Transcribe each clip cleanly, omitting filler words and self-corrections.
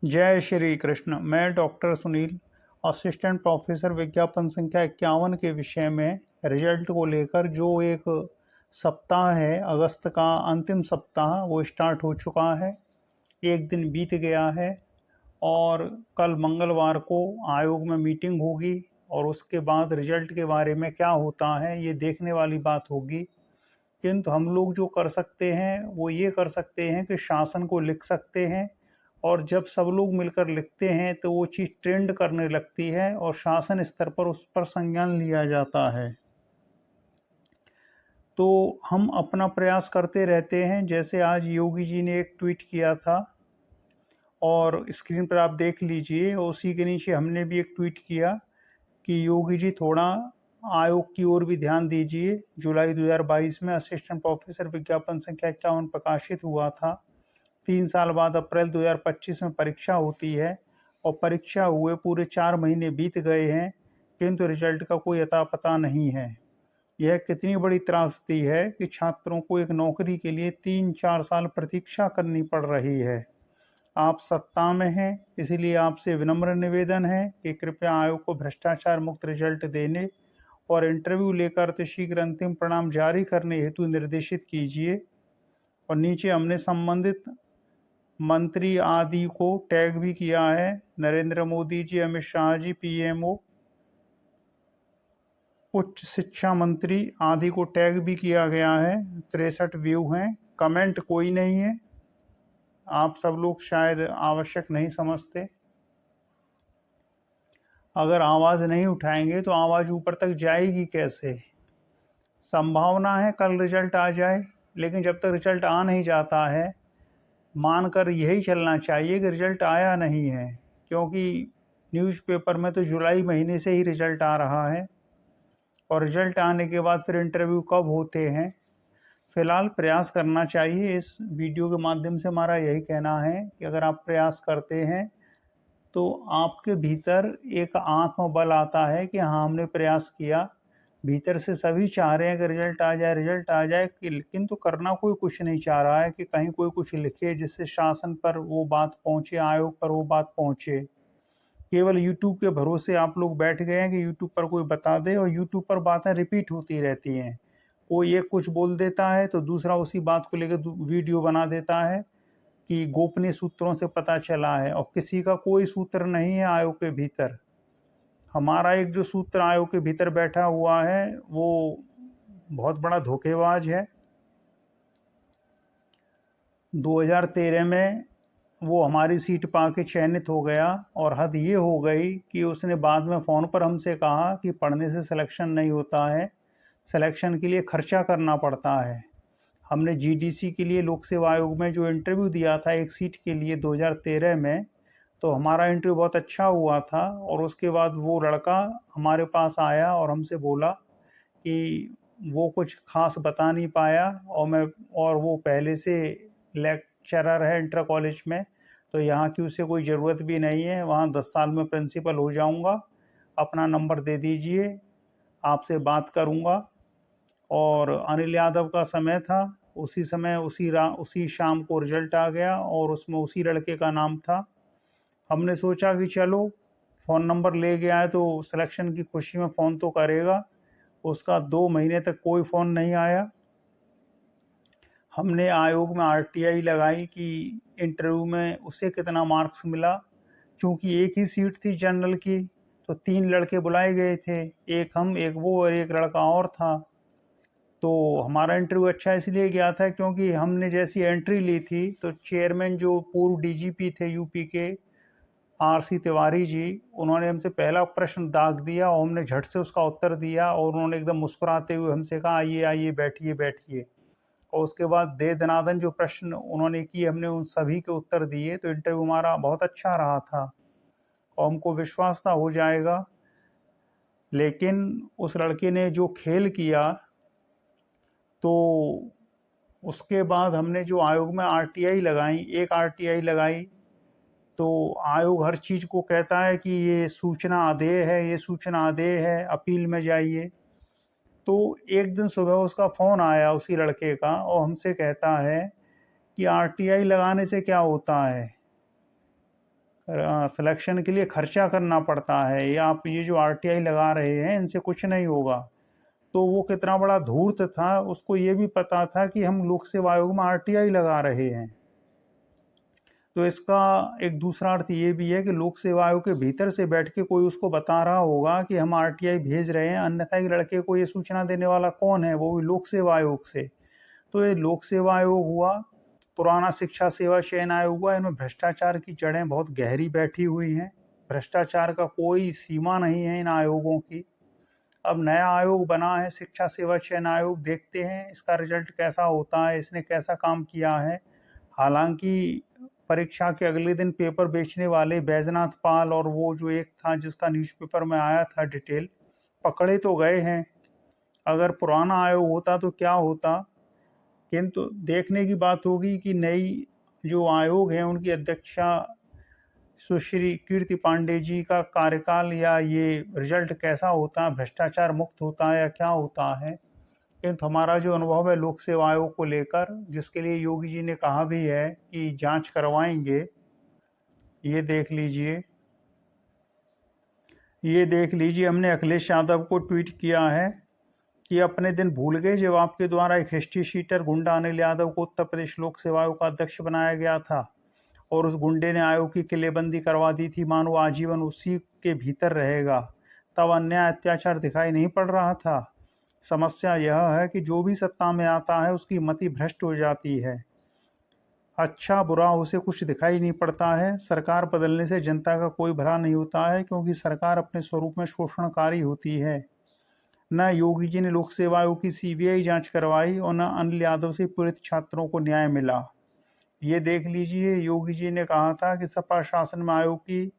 जय श्री कृष्ण। मैं doctor Sunil, assistant professor, विज्ञापन संख्या 51 के विषय में रिजल्ट को लेकर जो एक सप्ताह है, अगस्त का अंतिम सप्ताह वो स्टार्ट हो चुका है। एक दिन बीत गया है और कल मंगलवार को आयोग में मीटिंग होगी और उसके बाद रिजल्ट के बारे में क्या होता है ये देखने वाली बात होगी। किंतु हम लोग जो कर सकते हैं वो ये कर सकते हैं कि शासन को लिख सकते हैं, और जब सब लोग मिलकर लिखते हैं तो वो चीज़ ट्रेंड करने लगती है और शासन स्तर पर उस पर संज्ञान लिया जाता है। तो हम अपना प्रयास करते रहते हैं। जैसे आज योगी जी ने एक ट्वीट किया था और स्क्रीन पर आप देख लीजिए, और उसी के नीचे हमने भी एक ट्वीट किया कि योगी जी थोड़ा आयोग की ओर भी ध्यान दीजिए। जुलाई 2022 में असिस्टेंट प्रोफेसर विज्ञापन संख्या 51 प्रकाशित हुआ था। 3 साल बाद अप्रैल 2025 में परीक्षा होती है और परीक्षा हुए पूरे 4 महीने बीत गए हैं, किंतु रिजल्ट का कोई अता पता नहीं है। यह कितनी बड़ी त्रासदी है कि छात्रों को एक नौकरी के लिए 3-4 साल प्रतीक्षा करनी पड़ रही है। आप सत्ता में हैं, इसीलिए आपसे विनम्र निवेदन है कि कृपया आयोग को भ्रष्टाचार मुक्त रिजल्ट देने और इंटरव्यू लेकर अतिशीघ्र अंतिम परिणाम जारी करने हेतु निर्देशित कीजिए। और नीचे हमने संबंधित मंत्री आदि को टैग भी किया है। नरेंद्र मोदी जी, अमित शाह जी, पीएमओ, उच्च शिक्षा मंत्री आदि को टैग भी किया गया है। 63 व्यू हैं, कमेंट कोई नहीं है। आप सब लोग शायद आवश्यक नहीं समझते। अगर आवाज़ नहीं उठाएंगे तो आवाज़ ऊपर तक जाएगी कैसे? संभावना है कल रिजल्ट आ जाए, लेकिन जब तक रिजल्ट आ नहीं जाता है मानकर यही चलना चाहिए कि रिजल्ट आया नहीं है, क्योंकि न्यूज़पेपर में तो जुलाई महीने से ही रिजल्ट आ रहा है और रिजल्ट आने के बाद फिर इंटरव्यू कब होते हैं। फिलहाल प्रयास करना चाहिए। इस वीडियो के माध्यम से हमारा यही कहना है कि अगर आप प्रयास करते हैं तो आपके भीतर एक आत्मबल आता है कि हाँ, हमने प्रयास किया। भीतर से सभी चाह रहे हैं कि रिजल्ट आ जाए, रिजल्ट आ जाए, लेकिन तो करना कोई कुछ नहीं चाह रहा है कि कहीं कोई कुछ लिखे जिससे शासन पर वो बात पहुंचे, आयोग पर वो बात पहुंचे। केवल यूट्यूब के भरोसे आप लोग बैठ गए हैं कि यूट्यूब पर कोई बता दे, और यूट्यूब पर बातें रिपीट होती रहती हैं। कोई एक कुछ बोल देता है तो दूसरा उसी बात को लेकर वीडियो बना देता है कि गोपनीय सूत्रों से पता चला है, और किसी का कोई सूत्र नहीं है आयोग के भीतर। हमारा एक जो सूत्र आयोग के भीतर बैठा हुआ है वो बहुत बड़ा धोखेबाज है। 2013 में वो हमारी सीट पाके चयनित हो गया, और हद ये हो गई कि उसने बाद में फ़ोन पर हमसे कहा कि पढ़ने से सिलेक्शन नहीं होता है, सिलेक्शन के लिए खर्चा करना पड़ता है। हमने जीडीसी के लिए लोक सेवा आयोग में जो इंटरव्यू दिया था एक सीट के लिए 2013 में, तो हमारा इंटरव्यू बहुत अच्छा हुआ था। और उसके बाद वो लड़का हमारे पास आया और हमसे बोला कि वो कुछ खास बता नहीं पाया, और वो पहले से लेक्चरर है इंटर कॉलेज में, तो यहाँ की उसे कोई ज़रूरत भी नहीं है, वहाँ 10 साल में प्रिंसिपल हो जाऊँगा, अपना नंबर दे दीजिए, आपसे बात करूँगा। और अनिल यादव का समय था, उसी समय उसी शाम को रिजल्ट आ गया और उसमें उसी लड़के का नाम था। हमने सोचा कि चलो फ़ोन नंबर ले गया है तो सिलेक्शन की खुशी में फ़ोन तो करेगा। उसका 2 महीने तक कोई फ़ोन नहीं आया। हमने आयोग में आरटीआई लगाई कि इंटरव्यू में उसे कितना मार्क्स मिला। चूँकि एक ही सीट थी जनरल की, तो 3 लड़के बुलाए गए थे, एक हम, एक वो और एक लड़का और था। तो हमारा इंटरव्यू अच्छा इसलिए गया था क्योंकि हमने जैसी एंट्री ली थी तो चेयरमैन जो पूर्व डीजीपी थे यूपी के, आरसी तिवारी जी, उन्होंने हमसे पहला प्रश्न दाग दिया और हमने झट से उसका उत्तर दिया, और उन्होंने एकदम मुस्कुराते हुए हमसे कहा आइए आइए, बैठिए बैठिए। और उसके बाद दे दनादन जो प्रश्न उन्होंने किए हमने उन सभी के उत्तर दिए। तो इंटरव्यू हमारा बहुत अच्छा रहा था और हमको विश्वास था हो जाएगा। लेकिन उस लड़के ने जो खेल किया, तो उसके बाद हमने जो आयोग में आरटीआई लगाई, एक आरटीआई लगाई, तो आयोग हर चीज़ को कहता है कि ये सूचना आदेय है, ये सूचना आदेय है, अपील में जाइए। तो एक दिन सुबह उसका फ़ोन आया उसी लड़के का, और हमसे कहता है कि आरटीआई लगाने से क्या होता है, सिलेक्शन के लिए खर्चा करना पड़ता है, या आप ये जो आरटीआई लगा रहे हैं इनसे कुछ नहीं होगा। तो वो कितना बड़ा धूर्त था, उसको ये भी पता था कि हम लोक सेवा आयोग में आरटीआई लगा रहे हैं। तो इसका एक दूसरा अर्थ ये भी है कि लोक सेवा आयोग के भीतर से बैठ के कोई उसको बता रहा होगा कि हम आरटीआई भेज रहे हैं, अन्यथा एक लड़के को ये सूचना देने वाला कौन है, वो भी लोक सेवा आयोग से। तो ये लोक सेवा आयोग हुआ, पुराना शिक्षा सेवा चयन आयोग हुआ, इनमें भ्रष्टाचार की जड़ें बहुत गहरी बैठी हुई हैं। भ्रष्टाचार का कोई सीमा नहीं है इन आयोगों की। अब नया आयोग बना है शिक्षा सेवा चयन आयोग, देखते हैं इसका रिजल्ट कैसा होता है, इसने कैसा काम किया है। हालांकि परीक्षा के अगले दिन पेपर बेचने वाले बैजनाथ पाल और वो जो एक था जिसका न्यूज़पेपर में आया था डिटेल, पकड़े तो गए हैं। अगर पुराना आयोग होता तो क्या होता, किंतु देखने की बात होगी कि नई जो आयोग है उनकी अध्यक्षा सुश्री कीर्ति पांडे जी का कार्यकाल या ये रिजल्ट कैसा होता है, भ्रष्टाचार मुक्त होता है या क्या होता है। किंतु हमारा जो अनुभव है लोक सेवा आयोग को लेकर, जिसके लिए योगी जी ने कहा भी है कि जांच करवाएंगे, ये देख लीजिए हमने अखिलेश यादव को ट्वीट किया है कि अपने दिन भूल गए जब आपके द्वारा एक हिस्ट्री शीटर गुंडा अनिल यादव को उत्तर प्रदेश लोक सेवा आयोग का अध्यक्ष बनाया गया था और उस गुंडे ने आयोग की किलेबंदी करवा दी थी, मानो आजीवन उसी के भीतर रहेगा। तब अन्याय अत्याचार दिखाई नहीं पड़ रहा था। समस्या यह है कि जो भी सत्ता में आता है उसकी मति भ्रष्ट हो जाती है, अच्छा बुरा उसे कुछ दिखाई नहीं पड़ता है। सरकार बदलने से जनता का कोई भला नहीं होता है, क्योंकि सरकार अपने स्वरूप में शोषणकारी होती है। न योगी जी ने लोक सेवा आयोग की सीबीआई जांच करवाई और न अनिल यादव से पीड़ित छात्रों को न्याय मिला। ये देख लीजिए, योगी जी ने कहा था कि सपा शासन में आयोग की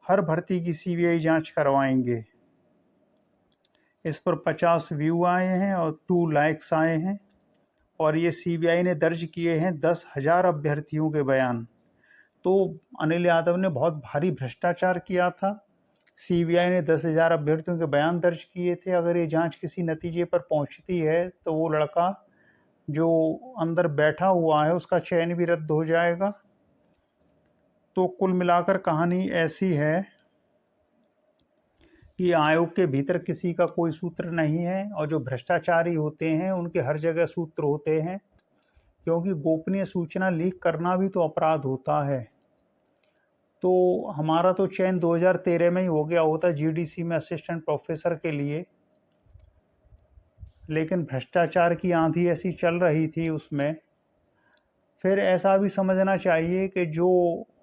हर भर्ती की सीबीआई जांच करवाएंगे। इस पर 50 व्यू आए हैं और 2 लाइक्स आए हैं, और ये सीबीआई ने दर्ज किए हैं 10,000 अभ्यर्थियों के बयान। तो अनिल यादव ने बहुत भारी भ्रष्टाचार किया था, सीबीआई ने 10,000 अभ्यर्थियों के बयान दर्ज किए थे। अगर ये जांच किसी नतीजे पर पहुंचती है तो वो लड़का जो अंदर बैठा हुआ है उसका चयन भी रद्द हो जाएगा। तो कुल मिलाकर कहानी ऐसी है कि आयोग के भीतर किसी का कोई सूत्र नहीं है, और जो भ्रष्टाचारी होते हैं उनके हर जगह सूत्र होते हैं, क्योंकि गोपनीय सूचना लीक करना भी तो अपराध होता है। तो हमारा तो चयन 2013 में ही हो गया होता जीडीसी में असिस्टेंट प्रोफेसर के लिए, लेकिन भ्रष्टाचार की आंधी ऐसी चल रही थी उसमें। फिर ऐसा भी समझना चाहिए कि जो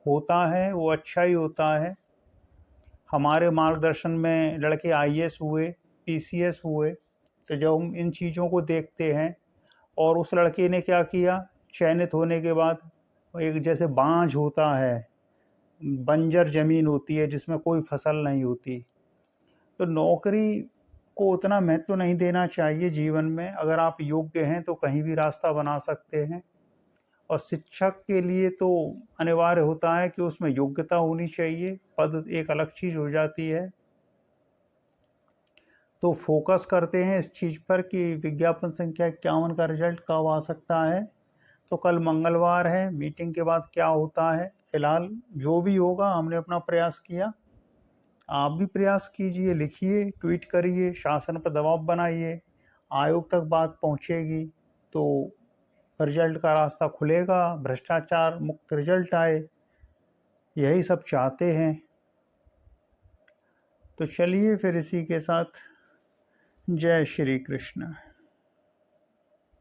होता है वो अच्छा ही होता है। हमारे मार्गदर्शन में लड़के आईएएस हुए, पीसीएस हुए, तो जब हम इन चीज़ों को देखते हैं, और उस लड़के ने क्या किया, चयनित होने के बाद एक जैसे बांझ होता है, बंजर ज़मीन होती है जिसमें कोई फसल नहीं होती, तो नौकरी को उतना महत्व नहीं देना चाहिए जीवन में। अगर आप योग्य हैं तो कहीं भी रास्ता बना सकते हैं, और शिक्षक के लिए तो अनिवार्य होता है कि उसमें योग्यता होनी चाहिए, पद एक अलग चीज़ हो जाती है। तो फोकस करते हैं इस चीज़ पर कि विज्ञापन संख्या 51 का रिजल्ट कब आ सकता है। तो कल मंगलवार है, मीटिंग के बाद क्या होता है। फिलहाल जो भी होगा हमने अपना प्रयास किया, आप भी प्रयास कीजिए, लिखिए, ट्वीट करिए, शासन पर दबाव बनाइए, आयोग तक बात पहुंचेगी तो रिजल्ट का रास्ता खुलेगा, भ्रष्टाचार मुक्त रिजल्ट आए, यही सब चाहते हैं। तो चलिए फिर इसी के साथ जय श्री कृष्ण।